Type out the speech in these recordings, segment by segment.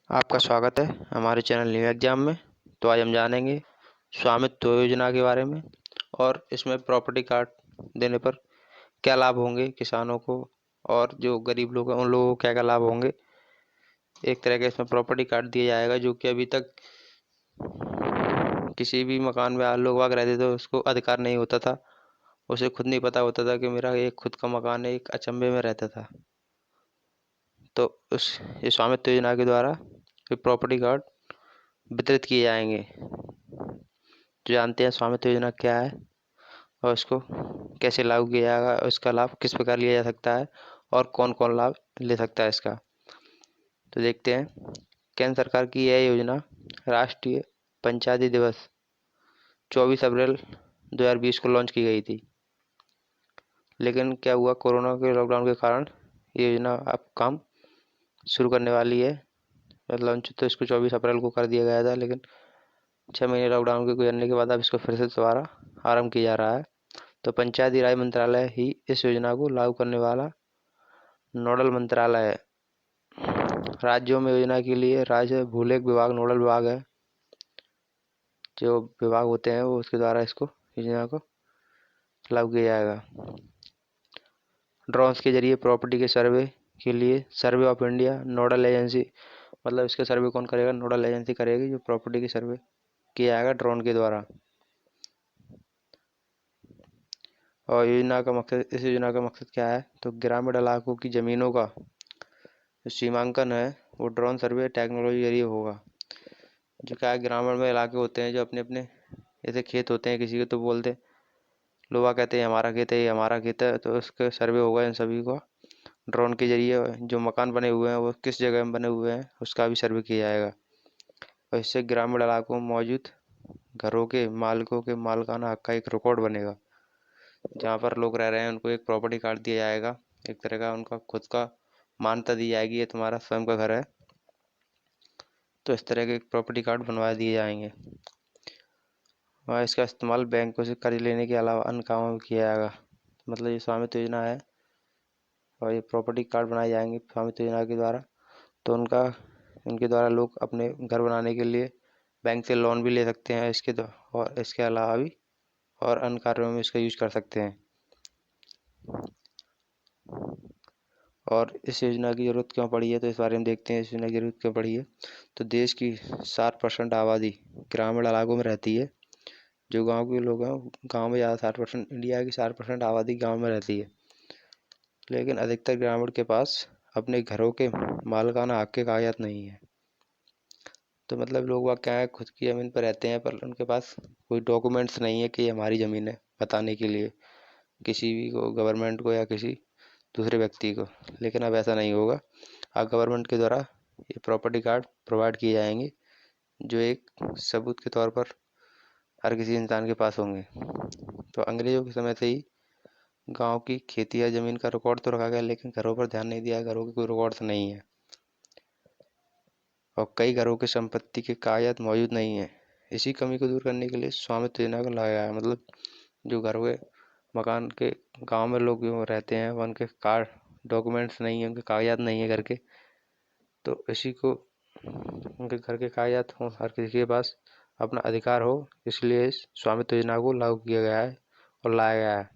आपका स्वागत है हमारे चैनल न्यू एग्जाम में। तो आज हम जानेंगे स्वामित्व योजना के बारे में और इसमें प्रॉपर्टी कार्ड देने पर क्या लाभ होंगे किसानों को और जो गरीब लोग हैं उन लोगों को क्या क्या लाभ होंगे। एक तरह का इसमें प्रॉपर्टी कार्ड दिया जाएगा जो कि अभी तक किसी भी मकान में लोग वाग रहते थे उसको अधिकार नहीं होता था। उसे खुद नहीं पता होता था कि मेरा एक खुद का मकान है, एक अचंभे में रहता था। तो उस इस स्वामित्व योजना के द्वारा प्रॉपर्टी कार्ड वितरित किए जाएंगे। जो जानते हैं स्वामित्व योजना क्या है और इसको कैसे लागू किया जाएगा और इसका लाभ किस प्रकार लिया जा सकता है और कौन कौन लाभ ले सकता है इसका। तो देखते हैं। केंद्र सरकार की यह योजना राष्ट्रीय पंचायती दिवस 24 अप्रैल 2020 को लॉन्च की गई थी। लेकिन क्या हुआ, कोरोना के लॉकडाउन के कारण ये योजना अब काम शुरू करने वाली है। लॉन्च तो इसको 24 अप्रैल को कर दिया गया था, लेकिन 6 महीने लॉकडाउन के गुजरने के बाद अब इसको फिर से दोबारा आरम्भ किया जा रहा है। तो पंचायती राज मंत्रालय ही इस योजना को लागू करने वाला नोडल मंत्रालय है। राज्यों में योजना के लिए राज्य भूलेख विभाग नोडल विभाग है। जो विभाग होते हैं वो उसके द्वारा इसको योजना को लागू किया जाएगा। ड्रोन्स के जरिए प्रॉपर्टी के सर्वे के लिए survey of India nodal agency, मतलब इसका सर्वे कौन करेगा, नोडल एजेंसी करेगी जो प्रॉपर्टी की सर्वे किया जाएगा ड्रोन के द्वारा। और इस योजना का मकसद क्या है, तो ग्रामीण इलाकों की ज़मीनों का जो सीमांकन है वो ड्रोन सर्वे टेक्नोलॉजी जरिए होगा। जो क्या है, ग्रामीण में इलाके होते हैं जो अपने अपने ऐसे खेत होते हैं, किसी के तो बोलते लोग कहते हैं हमारा खेत है, ये हमारा खेत है, तो उसका सर्वे होगा इन सभी को ड्रोन के जरिए। जो मकान बने हुए हैं वो किस जगह में बने हुए हैं उसका भी सर्वे किया जाएगा। और इससे ग्रामीण इलाकों में मौजूद घरों के मालिकों के मालिकाना हक का एक रिकॉर्ड बनेगा। जहाँ पर लोग रह रहे हैं उनको एक प्रॉपर्टी कार्ड दिया जाएगा, एक तरह का उनका खुद का मान्यता दी जाएगी ये तुम्हारा स्वयं का घर है। तो इस तरह के प्रॉपर्टी कार्ड बनवा दिए जाएंगे और इसका इस्तेमाल बैंकों से कर्ज लेने के अलावा अन्य कामों में किया जाएगा। मतलब ये स्वामित्व योजना है और ये प्रॉपर्टी कार्ड बनाए जाएंगे स्वामित्व योजना के द्वारा। तो इनके द्वारा लोग अपने घर बनाने के लिए बैंक से लोन भी ले सकते हैं और इसके अलावा भी और अन्य कार्यों में इसका यूज कर सकते हैं। और इस योजना की ज़रूरत क्यों पड़ी है, तो इस बारे में देखते हैं इस योजना की ज़रूरत क्यों पड़ी है। तो देश की 60% आबादी ग्रामीण इलाकों में रहती है। जो गांव के लोग हैं गांव में ज़्यादा 60%, इंडिया की 60% आबादी गांव में रहती है। लेकिन अधिकतर ग्रामीण के पास अपने घरों के मालिकाना हक के कागजात नहीं है। तो मतलब लोग वह क्या है, खुद की ज़मीन पर रहते हैं पर उनके पास कोई डॉक्यूमेंट्स नहीं है कि ये हमारी ज़मीन है बताने के लिए किसी भी को, गवर्नमेंट को या किसी दूसरे व्यक्ति को। लेकिन अब ऐसा नहीं होगा। अब गवर्नमेंट के द्वारा ये प्रॉपर्टी कार्ड प्रोवाइड किए जाएंगे जो एक सबूत के तौर पर हर किसी इंसान के पास होंगे। तो अंग्रेज़ों के समय से ही गांव की खेती या ज़मीन का रिकॉर्ड तो रखा गया, लेकिन घरों पर ध्यान नहीं दिया, घरों के कोई रिकॉर्ड्स नहीं है और कई घरों की संपत्ति के कागजात मौजूद नहीं है। इसी कमी को दूर करने के लिए स्वामित्व योजना को लाया है। मतलब जो घर के मकान के गांव में लोग जो रहते हैं उनके कार्ड डॉक्यूमेंट्स नहीं है, उनके कागजात नहीं है घर के, तो इसी को उनके घर के कागजात हों, हर किसी के पास अपना अधिकार हो, इसलिए इस स्वामित्व योजना को लागू किया गया है और लाया गया है।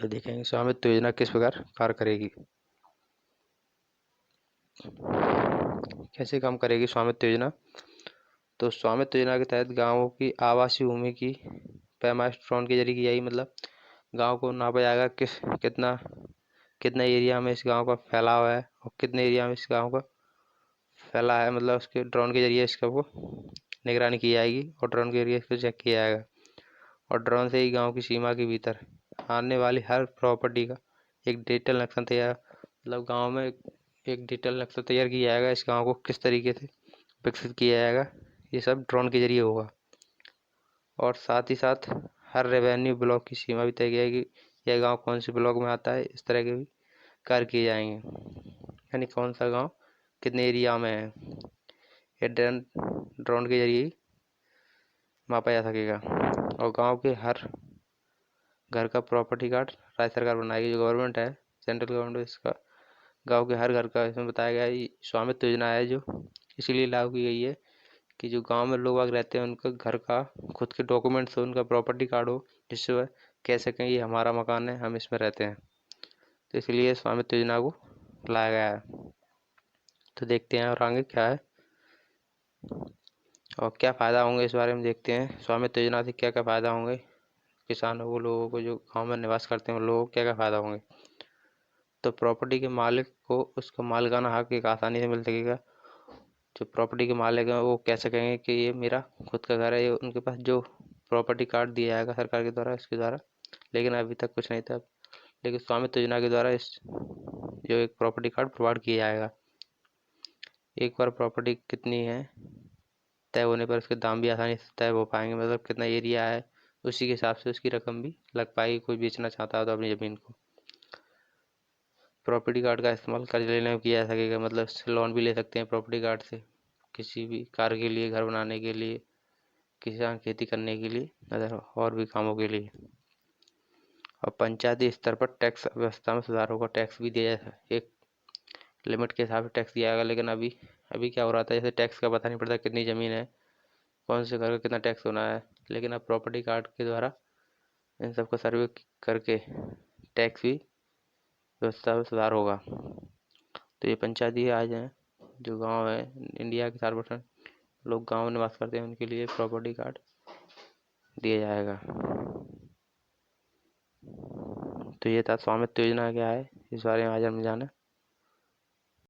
तो देखेंगे स्वामित्व योजना किस प्रकार कार्य करेगी, कैसे काम करेगी स्वामित्व योजना। तो स्वामित्व योजना के तहत गाँवों की आवासीय भूमि की पैमाइश ड्रोन के जरिए की जाएगी। मतलब गाँव को नापा जाएगा कितना कितना एरिया में इस गांव का फैलाव है और कितने एरिया में इस गांव का फैला है। मतलब उसके ड्रोन के जरिए इसका वो निगरानी की जाएगी और ड्रोन के जरिए इसको चेक किया जाएगा। और ड्रोन से ही गांव की सीमा के भीतर आने वाली हर प्रॉपर्टी का एक डिजिटल नक्शा तैयार, मतलब गांव में एक डिजिटल नक्शा तैयार किया जाएगा। इस गांव को किस तरीके से विकसित किया जाएगा ये सब ड्रोन के जरिए होगा। और साथ ही साथ हर रेवेन्यू ब्लॉक की सीमा भी तय की जाएगी, यह गाँव कौन से ब्लॉक में आता है, इस तरह के भी कार्य किए जाएंगे। यानी कौन सा गांव कितने एरिया में है ये ड्रोन के जरिए मापा जा सकेगा। और गांव के हर घर का प्रॉपर्टी कार्ड राज्य सरकार बनाएगी। जो गवर्नमेंट है, सेंट्रल गवर्नमेंट, इसका गांव के हर घर का इसमें बताया गया है। ये स्वामित्व योजना है जो इसीलिए लागू की गई है कि जो गांव में लोग बाग रहते हैं उनका घर का खुद के डॉक्यूमेंट्स हो, उनका प्रॉपर्टी कार्ड हो, जिससे वह कह सकें ये हमारा मकान है, हम इसमें रहते हैं। तो इसलिए स्वामित्व योजना को लाया गया है। तो देखते हैं और आगे क्या है और क्या फ़ायदा होंगे, इस बारे में देखते हैं। स्वामित्व योजना से क्या क्या फ़ायदा होंगे किसानों को, लोगों को, जो गाँव में निवास करते हैं उन लोगों को क्या क्या फ़ायदा होंगे। तो प्रॉपर्टी के मालिक को उसका मालिकाना हक एक आसानी से मिल सकेगा। जो प्रॉपर्टी के मालिक हैं वो कह सकेंगे कि ये मेरा खुद का घर है, ये उनके पास जो प्रॉपर्टी कार्ड दिया जाएगा सरकार के द्वारा, इसके द्वारा। लेकिन अभी तक कुछ नहीं था। लेकिन स्वामित्व योजना के द्वारा इस जो एक प्रॉपर्टी कार्ड प्रोवाइड किया जाएगा। एक बार प्रॉपर्टी कितनी है तय होने पर उसके दाम भी आसानी से तय हो पाएंगे, मतलब कितना एरिया है उसी के हिसाब से उसकी रकम भी लग पाएगी, कोई बेचना चाहता है तो अपनी ज़मीन को। प्रॉपर्टी कार्ड का इस्तेमाल कर्ज लेने में किया जा सकेगा, मतलब लोन भी ले सकते हैं प्रॉपर्टी कार्ड से, किसी भी कार्य के लिए, घर बनाने के लिए, किसान खेती करने के लिए, अदर और भी कामों के लिए। और पंचायती स्तर पर टैक्स व्यवस्था में सुधार होगा, टैक्स भी दिया जाए, एक लिमिट के हिसाब से टैक्स दिया जाएगा। लेकिन अभी अभी क्या हो रहा था, जैसे टैक्स का पता नहीं पड़ता कितनी ज़मीन है, कौन से घर का कितना टैक्स होना है। लेकिन अब प्रॉपर्टी कार्ड के द्वारा इन सबका सर्वे करके टैक्स भी व्यवस्था में सुधार होगा। तो ये पंचायती राज हैं, जो गांव है, इंडिया के 60% लोग गांव में निवास करते हैं, उनके लिए प्रॉपर्टी कार्ड दिया जाएगा। तो ये था स्वामित्व योजना क्या है, इस बारे में आज हम जाना।